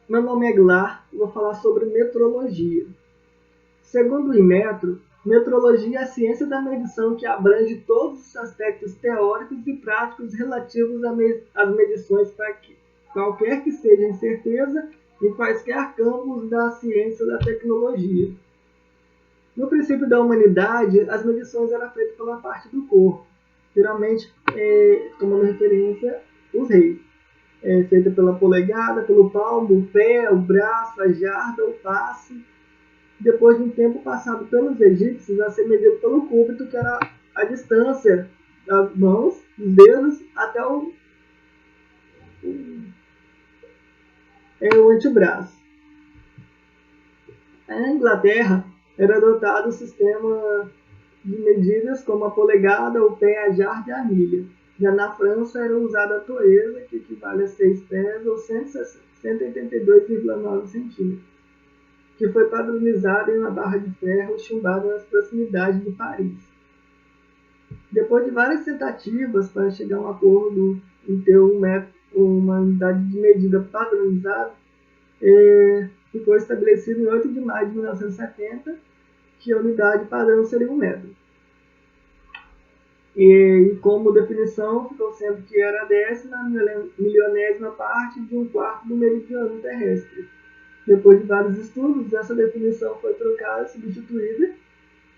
Meu nome é Glar e vou falar sobre metrologia. Segundo o Inmetro, metrologia é a ciência da medição que abrange todos os aspectos teóricos e práticos relativos às medições para que, qualquer que seja a incerteza em quaisquer campos da ciência da tecnologia. No princípio da humanidade, as medições eram feitas pela parte do corpo, geralmente tomando referência os reis. Feita pela polegada, pelo palmo, o pé, o braço, a jarda, o passe. Depois de um tempo passado pelos egípcios, a ser medido pelo cúbito, que era a distância das mãos, dos dedos, até o antebraço. Na Inglaterra, era adotado o sistema de medidas como a polegada, o pé, a jarda e a milha. Já na França era usada a toesa, que equivale a 6 pés ou 182,9 centímetros, que foi padronizada em uma barra de ferro chumbada nas proximidades de Paris. Depois de várias tentativas para chegar a um acordo em ter uma unidade de medida padronizada, ficou estabelecido em 8 de maio de 1970 que a unidade padrão seria um metro. E como definição, ficou sendo que era a 10ª milionésima parte de um quarto do meridiano terrestre. Depois de vários estudos, essa definição foi trocada, substituída,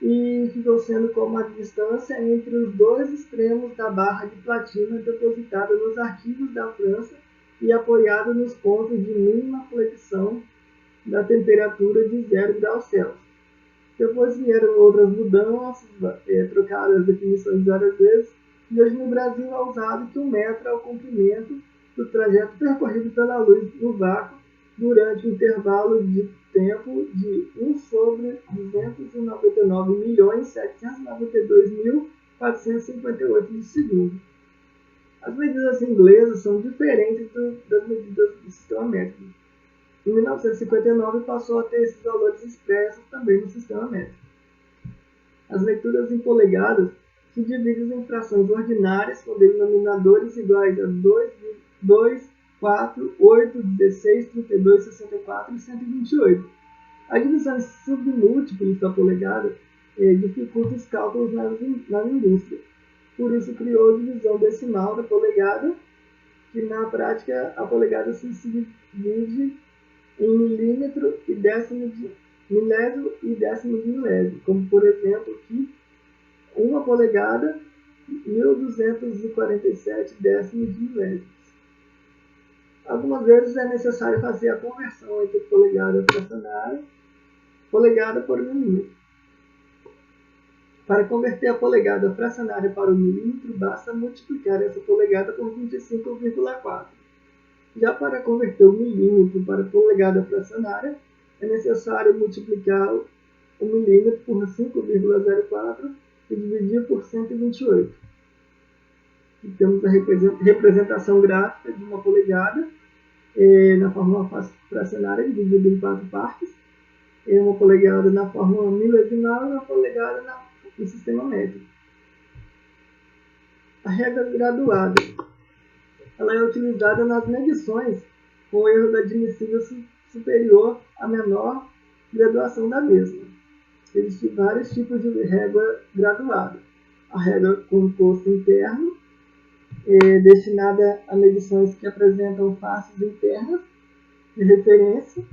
e ficou sendo como a distância entre os dois extremos da barra de platina depositada nos arquivos da França e apoiada nos pontos de mínima flexão da temperatura de 0 graus Celsius. Depois vieram outras mudanças, trocaram as definições várias vezes, e hoje no Brasil é usado que 1 metro é o comprimento do trajeto percorrido pela luz no vácuo durante um intervalo de tempo de 1 sobre 299.792.458 de segundo. As medidas inglesas são diferentes das medidas do sistema métrico. Em 1959 passou a ter esses valores expressos também no sistema métrico. As leituras em polegadas se dividem em frações ordinárias com denominadores iguais a 2, 4, 8, 16, 32, 64 e 128. A divisão em submúltiplos da polegada dificulta os cálculos na indústria. Por isso criou a divisão decimal da polegada, que na prática a polegada se divide em milímetro e décimo de milésimo e décimo de milésimo, como por exemplo aqui, 1 polegada, 1.247 décimos de milésimo. Algumas vezes é necessário fazer a conversão entre polegada fracionária e polegada por milímetro. Para converter a polegada fracionária para o milímetro, basta multiplicar essa polegada por 25,4. Já para converter o milímetro para polegada fracionária, é necessário multiplicar o milímetro por 5,04 e dividir por 128. E temos a representação gráfica de uma polegada na fórmula fracionária dividida em 4 partes, uma polegada na fórmula milesimal e uma polegada no sistema métrico. A regra graduada ela é utilizada nas medições com erro da admissível superior à menor graduação da mesma. Existem vários tipos de régua graduada. A régua com encosto interno, destinada a medições que apresentam faces internas de referência.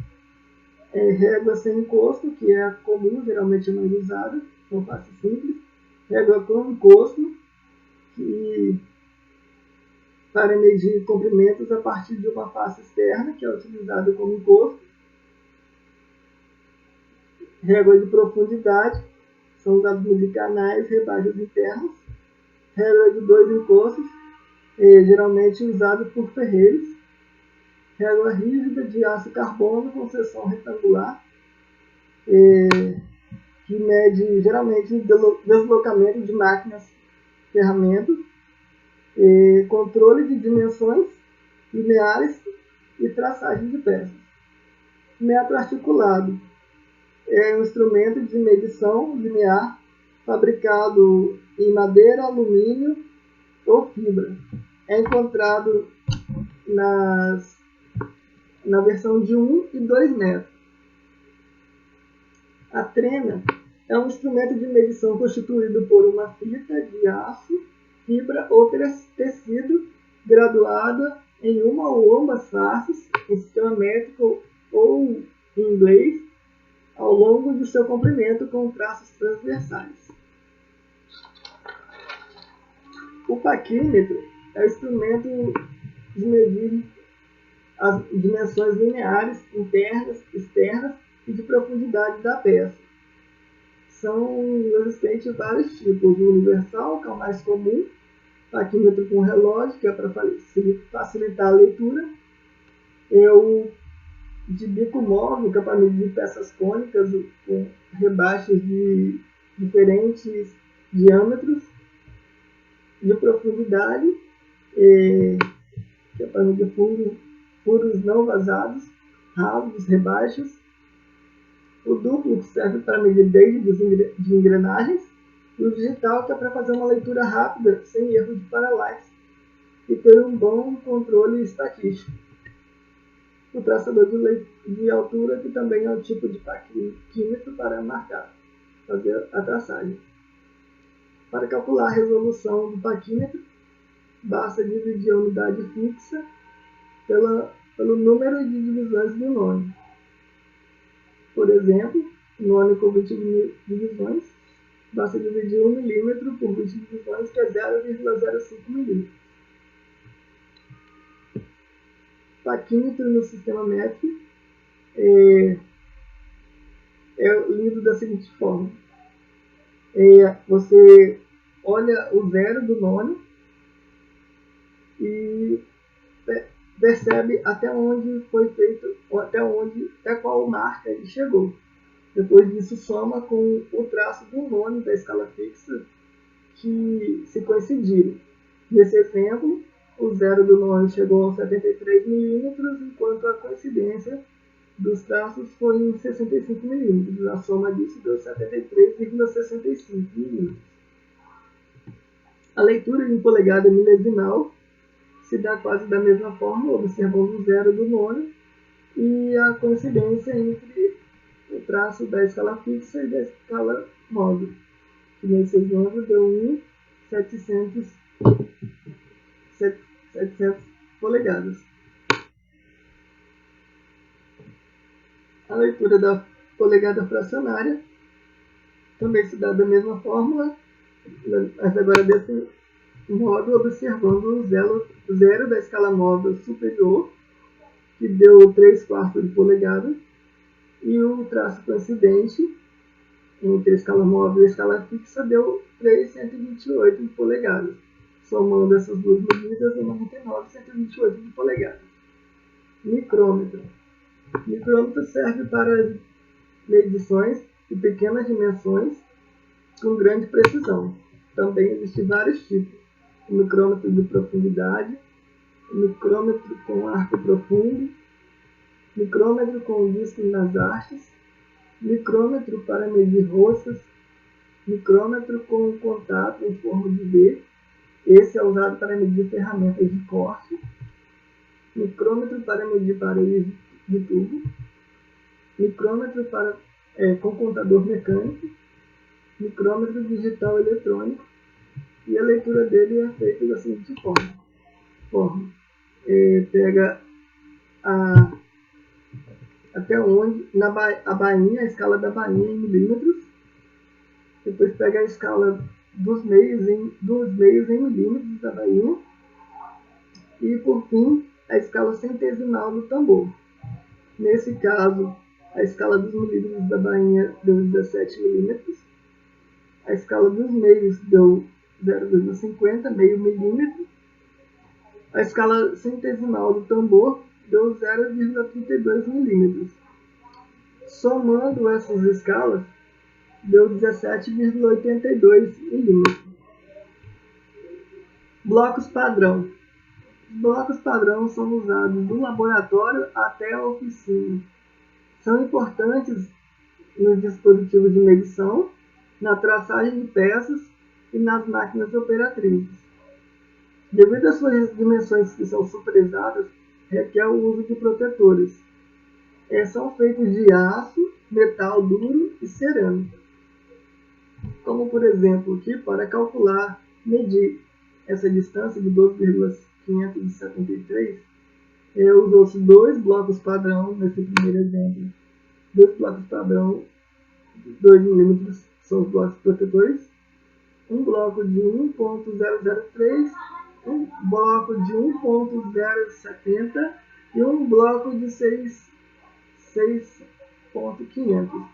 Régua sem encosto, que é a comum, geralmente é mais usada, são faces simples. Régua com encosto, que para medir comprimentos a partir de uma face externa, que é utilizada como encosto. Régua de profundidade, são usados medir canais, rebaixas internas. Régua de 2 encostos, geralmente usado por ferreiros. Régua rígida de aço carbono com seção retangular, que mede geralmente deslocamento de máquinas, ferramentas, controle de dimensões lineares e traçagem de peças. Metro articulado é um instrumento de medição linear fabricado em madeira, alumínio ou fibra. É encontrado nas na versão de 1 e 2 metros. A trena é um instrumento de medição constituído por uma fita de aço, fibra ou tecido graduada em uma ou ambas faces, em sistema métrico ou em inglês, ao longo do seu comprimento com traços transversais. O paquímetro é o instrumento de medir as dimensões lineares, internas, externas e de profundidade da peça. São existentes vários tipos. O universal, que é o mais comum, paquímetro com relógio, que é para facilitar a leitura. É o de bico móvel, que é para medir peças cônicas com rebaixes de diferentes diâmetros. De profundidade, que é para medir furos não vazados, rasgos, rebaixos. O duplo, que serve para medir desde de engrenagens. E o digital, que é para fazer uma leitura rápida, sem erro de paralaxe, e ter um bom controle estatístico. O traçador de altura, que também é um tipo de paquímetro para marcar, fazer a traçagem. Para calcular a resolução do paquímetro, basta dividir a unidade fixa pelo número de divisões do nome. Por exemplo, nome com 20 divisões, basta dividir 1 milímetro por 20 divisões, que é 0,05 milímetros. Paquímetro no sistema métrico é lido da seguinte forma. Você olha o zero do nome e percebe até onde foi feito, até qual marca ele chegou. Depois disso, soma com o traço do nome da escala fixa que se coincidirem. Nesse exemplo, o zero do nome chegou aos 73 milímetros, enquanto a coincidência dos traços foi em 65 milímetros. A soma disso deu 73,65 milímetros. A leitura em polegada milesimal se dá quase da mesma forma, observando o zero do nome e a coincidência entre o traço da escala fixa e da escala móvel, que nesse exemplo deu 700 polegadas. A leitura da polegada fracionária também se dá da mesma forma, mas agora desse modo, observando o zero da escala móvel superior, que deu 3/4 de polegada, e o traço coincidente entre a escala móvel e a escala fixa deu 328 de polegadas. Somando essas duas medidas, deu 99,128 de polegadas. Micrômetro. Micrômetro serve para medições de pequenas dimensões com grande precisão. Também existem vários tipos. O micrômetro de profundidade, o micrômetro com arco profundo, micrômetro com disco nas hastes, micrômetro para medir roscas, micrômetro com contato em forma de V, esse é usado para medir ferramentas de corte, micrômetro para medir paredes de tubo, micrômetro com contador mecânico, micrômetro digital eletrônico, e a leitura dele é feita da seguinte forma. Pega até onde, a escala da bainha em milímetros, depois pega a escala dos meios em milímetros da bainha, e por fim a escala centesimal do tambor. Nesse caso, a escala dos milímetros da bainha deu 17 milímetros, a escala dos meios deu 0,50, meio milímetro, a escala centesimal do tambor deu 0,32 milímetros. Somando essas escalas, deu 17,82 milímetros. Blocos padrão. Os blocos padrão são usados do laboratório até a oficina. São importantes nos dispositivos de medição, na traçagem de peças e nas máquinas operatrizes. Devido às suas dimensões que são superusadas, requer o uso de protetores. São feitos de aço, metal duro e cerâmica. Como, por exemplo, aqui, para calcular, medir essa distância de 12,573, usou-se dois blocos padrão, nesse primeiro exemplo. Dois blocos padrão, 2 milímetros, são os blocos protetores. Um bloco de 1.003, um bloco de 1.070 e um bloco de 6.500.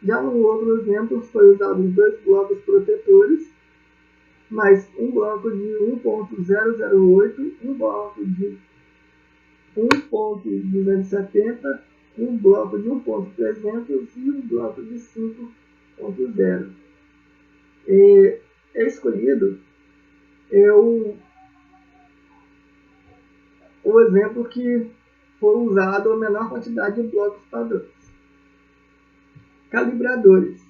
Já no outro exemplo, foi usado os dois blocos protetores, mais um bloco de 1.008, um bloco de 1.270, um bloco de 1.300 e um bloco de 5.0. É escolhido o exemplo que for usado a menor quantidade de blocos padrões. Calibradores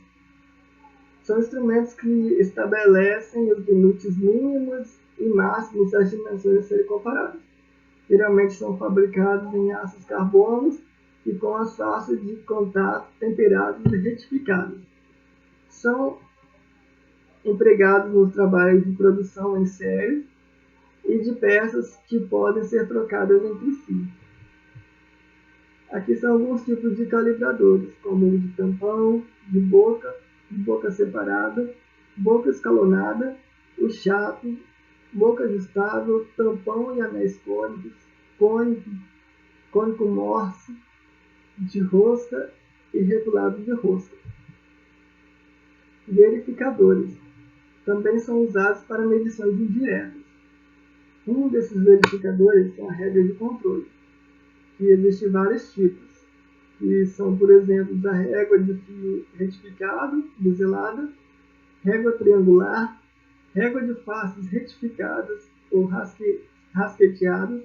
são instrumentos que estabelecem os limites mínimos e máximos das dimensões a serem comparadas. Geralmente são fabricados em aços carbonos e com as faces de contato temperadas e retificadas. São empregados nos trabalhos de produção em série e de peças que podem ser trocadas entre si. Aqui são alguns tipos de calibradores, como o de tampão, de boca separada, boca escalonada, o chato, boca ajustável, tampão e anéis cônicos, cônico morse, de rosca e regulado de rosca. Verificadores também são usados para medições indiretas. Um desses verificadores é a regra de controle, que existem vários tipos, que são, por exemplo, a régua de fio retificado, biselada, régua triangular, régua de faces retificadas ou rasqueteadas,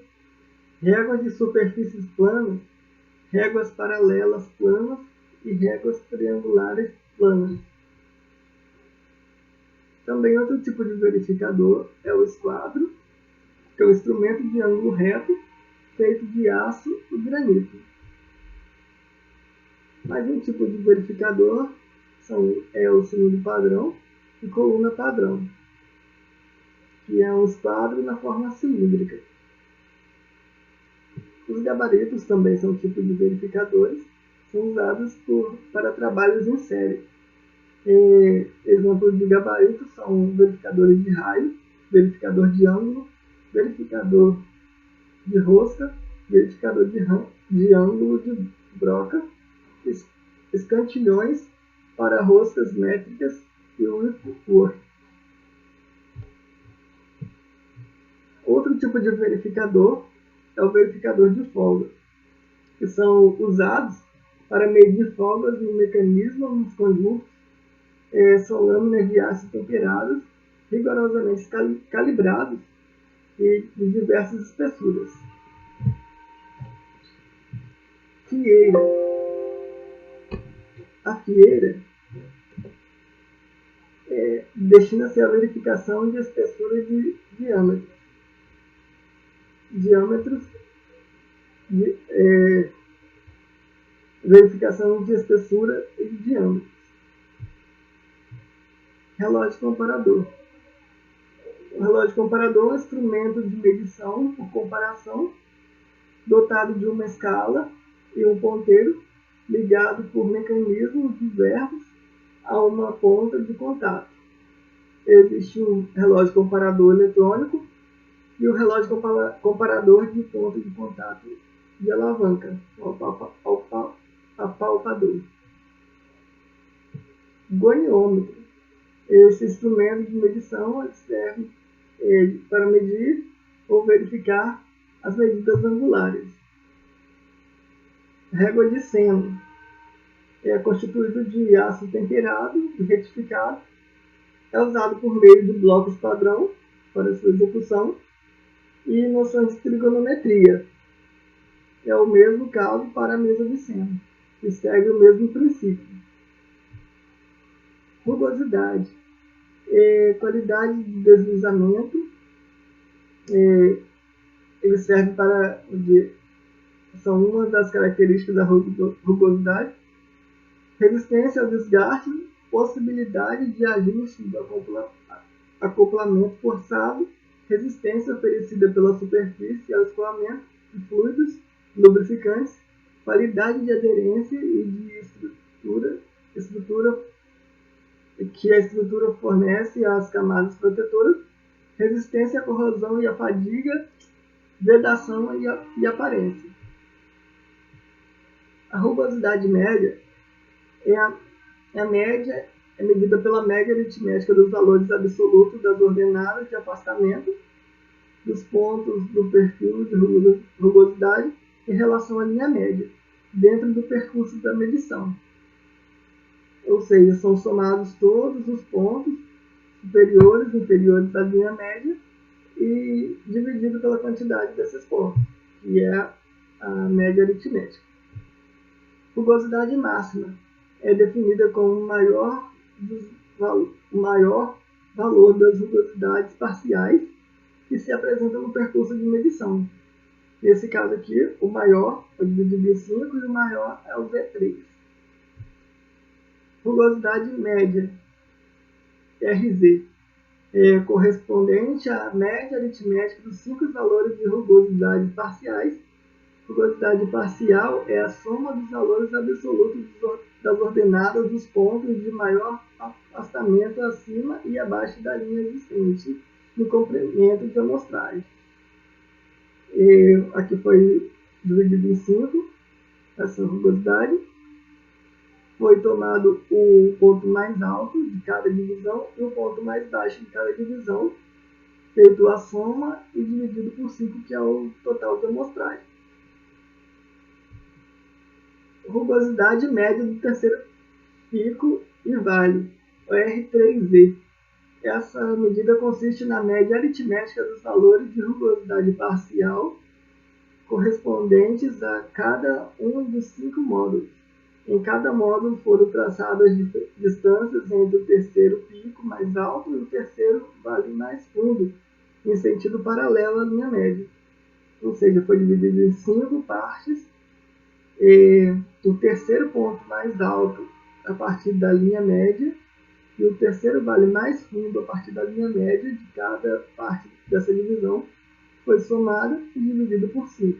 réguas de superfícies planas, réguas paralelas planas e réguas triangulares planas. Também outro tipo de verificador é o esquadro, que é um instrumento de ângulo reto feito de aço e granito. Mais um tipo de verificador é o cilindro padrão e coluna padrão, que é um esquadro na forma cilíndrica. Os gabaritos também são um tipo de verificadores, são usados para trabalhos em série. Exemplos de gabaritos são verificadores de raio, verificador de ângulo, verificador de rosca, verificador de ângulo de broca, escantilhões para roscas métricas e Whitworth. Outro tipo de verificador é o verificador de folga, que são usados para medir folgas no mecanismo nos conjuntos. São lâminas de aço temperadas, rigorosamente calibradas e de diversas espessuras. Fieira. A fieira destina-se à verificação de espessura de verificação de espessura e de diâmetros. Relógio comparador. O relógio comparador é um instrumento de medição por comparação, dotado de uma escala e um ponteiro, ligado por mecanismos diversos a uma ponta de contato. Existe um relógio comparador eletrônico e o relógio comparador de ponta de contato de alavanca, apalpador. Goniômetro. Esse instrumento de medição serve para medir ou verificar as medidas angulares. Régua de seno. É constituído de aço temperado e retificado. É usado por meio de blocos padrão para sua execução e noções de trigonometria. É o mesmo caso para a mesa de seno, que segue o mesmo princípio. Rugosidade. Qualidade de deslizamento, ele serve para são uma das características da rugosidade: resistência ao desgaste, possibilidade de ajuste do acoplamento forçado, resistência oferecida pela superfície ao escoamento de fluidos lubrificantes, qualidade de aderência e de estrutura que a estrutura fornece às camadas protetoras, resistência à corrosão e à fadiga, vedação e aparência. A rugosidade média é medida pela média aritmética dos valores absolutos das ordenadas de afastamento dos pontos do perfil de rugosidade em relação à linha média, dentro do percurso da medição. Ou seja, são somados todos os pontos superiores e inferiores da linha média e dividido pela quantidade desses pontos, que é a média aritmética. Rugosidade máxima é definida como o maior valor das rugosidades parciais que se apresentam no percurso de medição. Nesse caso aqui, o maior é dividido em 5 e o maior é o V3. Rugosidade média, RZ, é correspondente à média aritmética dos 5 valores de rugosidade parciais. Rugosidade parcial é a soma dos valores absolutos das ordenadas dos pontos de maior afastamento acima e abaixo da linha existente no comprimento de amostragem. Aqui foi dividido em 5, essa rugosidade. Foi tomado o ponto mais alto de cada divisão e o ponto mais baixo de cada divisão, feito a soma e dividido por 5, que é o total de amostragem. Rugosidade média do terceiro pico e vale, o R3Z. Essa medida consiste na média aritmética dos valores de rugosidade parcial correspondentes a cada um dos 5 módulos. Em cada módulo foram traçadas distâncias entre o terceiro pico mais alto e o terceiro vale mais fundo, em sentido paralelo à linha média. Ou seja, foi dividido em 5 partes. O terceiro ponto mais alto a partir da linha média e o terceiro vale mais fundo a partir da linha média de cada parte dessa divisão foi somada e dividido por 5.